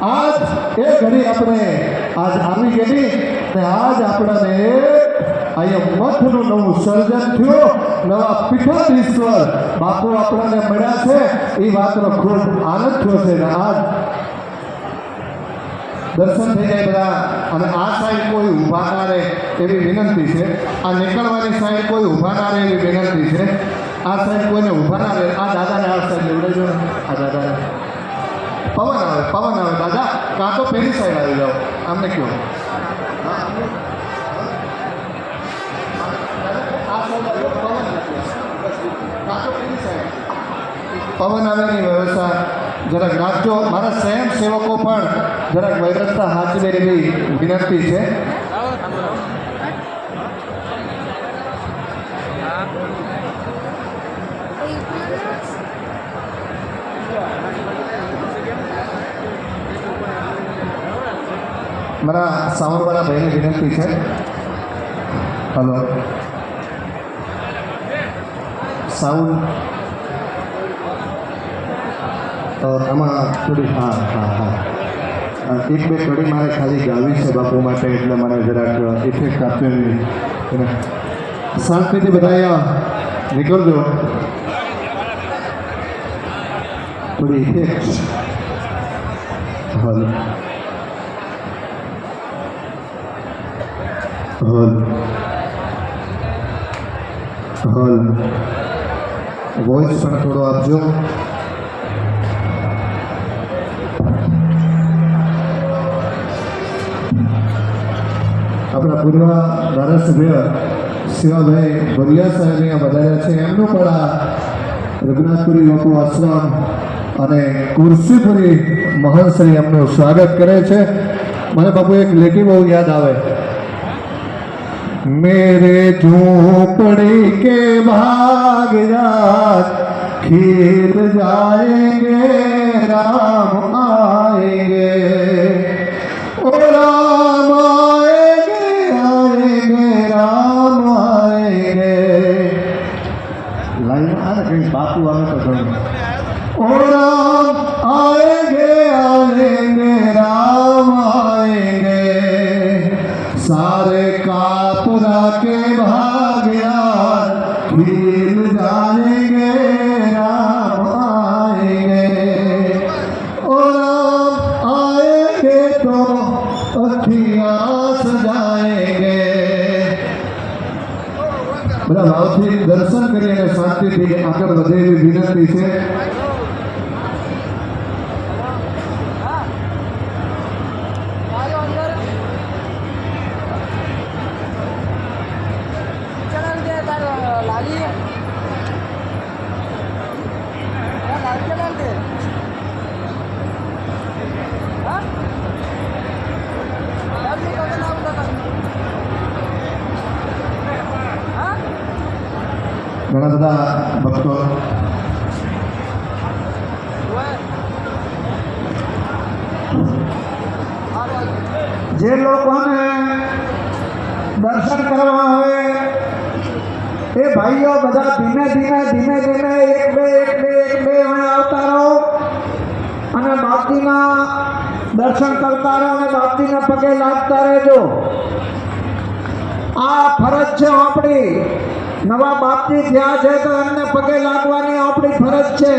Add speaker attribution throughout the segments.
Speaker 1: આજ એ ઘડી આપણે આજ આવી ગયેલી ને આજ આપણને અહીંયા મઠનું નવું સર્જન થયું, નવા પીઠાધીશ્વર બાપુ આપણને મળ્યા છે, એ વાતનો ખૂબ આનંદ થયો છે. ને આજ દર્શન થઈ જાય બધા. અને આ સાઈડ કોઈ ઊભા ના રહે એવી વિનંતી છે. આ નીકળવાની સાઈડ કોઈ ઊભા ના રહે એવી વિનંતી છે. આ સાઈડ કોઈને ઊભા ના રહે. આ દાદાને આ સાઈડ લેવડાવજો ને. આ દાદાને પવન આવે દાદા, કાં તો પેલી સાઈડ આવી જાઓ. આમને કહો પવન આવેની વ્યવસ્થા જરાક રાખજો. મારા સ્વયંસેવકો પણ જરાક વ્યવસ્થા હાચવે એવી વિનંતી છે. મારા સાવરવાળા ભાઈને વિનંતી છે. હલો સાઉન્ડ આમાં થોડી હા એક બે કડી મારે ખાલી ગાવી છે બાપુ માટે, એટલે મને જરાક ઇફેક્ટ આપવી. શાંતિથી બધા નીકળજો. થોડી ઇફેક્ટ. હલ વોઇસ પણ થોડો આપજો. આપણા પૂર્વ ધારાસભ્ય શિવાભાઈ ભરિયા સાહેબ અહીંયા વધાર્યા છે. એમનું પણ આ રઘુનાથપુરી બાપુ આશ્રમ અને કુર્સીપુરી મહંતશ્રી એમનું સ્વાગત કરે છે. મને બાપુ એક લેટી બહુ યાદ આવે. मेरे झोपड़ी के भाग जात खेत जाएंगे राम आएंगे, ओ राम आएंगे आएंगे राम आएंगे. लाइन आ रही बापू आवे तो घणो. ओ राम आएंगे आएंगे राम आएंगे, सारे कापुरा के भाग्या खील जाएंगे राम आएंगे, ओ राम आएंगे तो अखियाँ सजाएंगे. બધા ભાવથી દર્શન કરી અને શાંતિથી આગળ વધે એવી વિનંતી છે. ઘણા બધા ભક્તો જે લોકોને દર્શન કરવા આવે એ ભાઈઓ બધા ધીમે ધીમે એક બે આવતા રહો અને બાપજીના દર્શન કરતા રહો અને બાપજીના પગે લાગતા રહેજો. આ ફરજ છે આપણી. નવા બાપજી થયા છે તો એમને પગે લાગવાની આપણી ફરજ છે.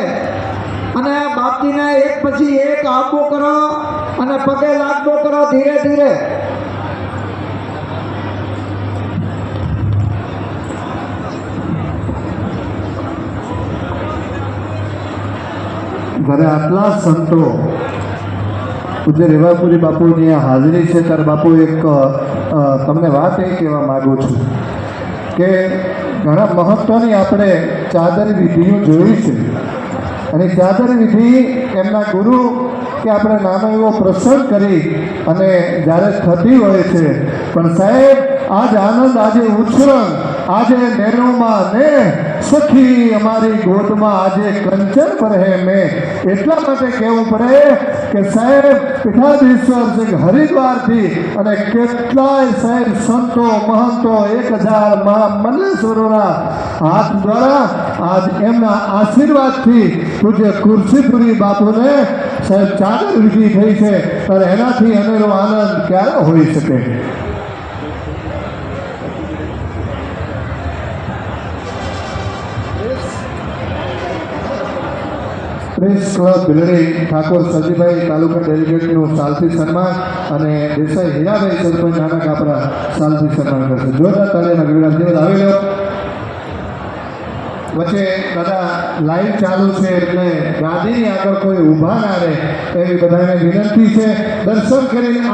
Speaker 1: અને બાપજીને એક પછી એક આગો કરો અને પગે લાગતો કરો ધીરે ધીરે. ઘરે આટલા સંતો પૂજ્ય રેવાપુરી બાપુની હાજરી છે ત્યારે બાપુ એક તમને વાત એ કહેવા માગું છું કે ઘણા મહત્વની આપણે ચાદર વિધિઓ જોઈ છે. અને ચાદર વિધિ એમના ગુરુ કે આપણે નાનો એવો પ્રસંગ કરી અને જ્યારે થતી હોય છે. પણ સાહેબ આજ આનંદ, આજે ઉછરણ, આજે નેનોમાં ને સખી અમારી ગોદમાં આજે કંચન પર હે મેં. એટલા માટે કહેવું પડે કે સાહેબ પીઠાધીશ્વર છે હરિદ્વારથી અને કેટલાય સાહેબ સંતો મહંતો 1000 મલ્લેશ્વરોના હાથ દ્વારા આજ એમના આશીર્વાદથી પૂજ્ય ખુરશીપુરી બાપુને સાહેબ ચાદર વિધિ થઈ છે અને એનાથી અનેરો આનંદ ક્યારે હોઈ શકે. પ્રેસ ક્લબ ભીલડી ઠાકોર સજીભાઈ તાલુકા ડેલિગેટનું સાલથી સન્માન અને દેસાઈ હીરાભાઈ સરપંચ નાના કાપરા સાલથી સન્માન કરશે. જોરદાર તાળીઓના ગણરાજ દેવ આવી લો. વચ્ચે દાદા લાઈવ ચાલુ છે એટલે ગાદીની આગળ કોઈ ઊભા ના રહે એવી બધાને વિનંતી છે. દર્શન કરીને